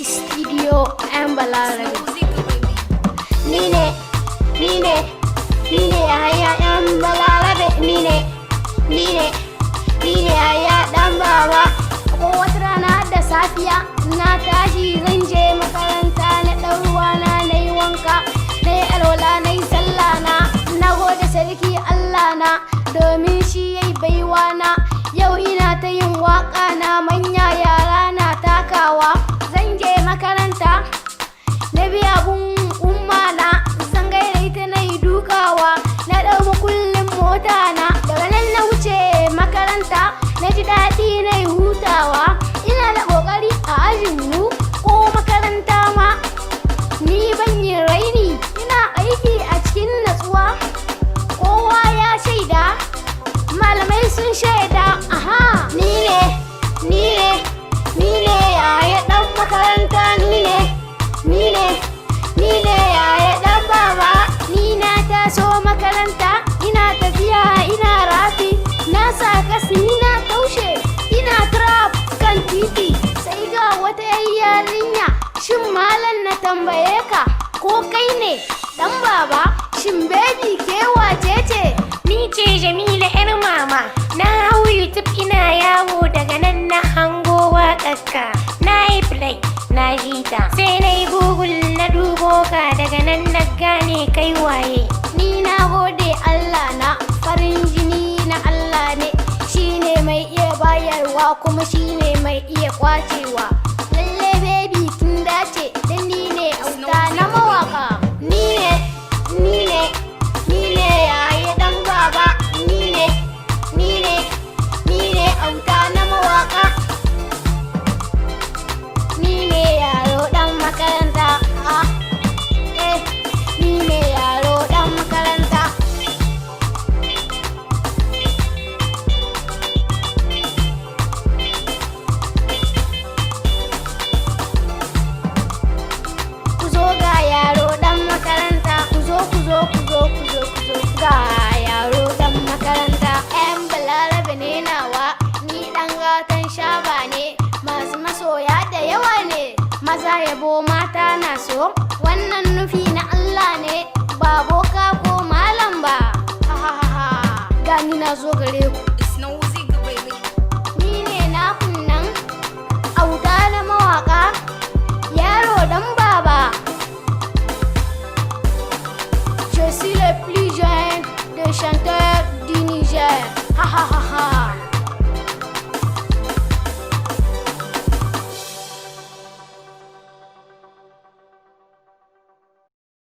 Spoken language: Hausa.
Studio Balarabe. Nine Yahaya ɗan Balarabe. Nine Yahaya ɗan Baba. Ko wata rana da safiya na tashi zan je makaranta, na ɗau ruwana na yi wanka, na yi alwala na yi sallah na gode sarki Allah na domin shi yayi baiwa na. Yau ina ta yin waka na, manya yara na takawa. Zan je makaranta na biya gun umma na, zan gaida ita na yi dukawa, na ɗau makullin mota na. Daga nan na wuce makaranta, na ji daɗi na yi hutawa. Ina da ƙoƙari a ajin mu ko makaranta ma, ni ban yi raini, ina aiki a cikin natsuwa. Kowa ya shaida, malamai sun shaida. Aha, ni ne Yahaya ɗan makaranta. Ni ne Yahaya ɗan Baba. Ni na taso makaranta, ina tafiya ina rafi, na sa kasi na taushe, ina trap kan titi. Sai ga wata yarinya, shin malam na tambaye ka ko kai ne ɗan Baba? Shin baby ke wace ce? Ni ce Jamila 'yar mama, na hau YouTube ina yawo, daga nan na hango waƙarka, na yi play na ji ta, sai na yi Google na dubo ka, daga nan na gane kai waye. Ni na gode Allah na, farin jini na Allah ne, shine mai iya bayarwa kuma shine mai iya kwacewa. Lalle baby kin dace, dan ni ne auta na mawaka. Ni ne Yahaya ɗan Baba. Ni ne auta na mawaka. Ni ne yaro ɗan makaranta. Ni ne yaro ɗan makaranta. Ku zo ga yaro ɗan makaranta, ku zo ga yaro ɗan makaranta. 'Yan Balarabe ne nawa, ni ɗan gatan Shaba ne, masu masoya da yawa ne, maza yabo mata na so, wannan nufi na Allah ne, ba boka ko malam ba. Gani na zo gare ku.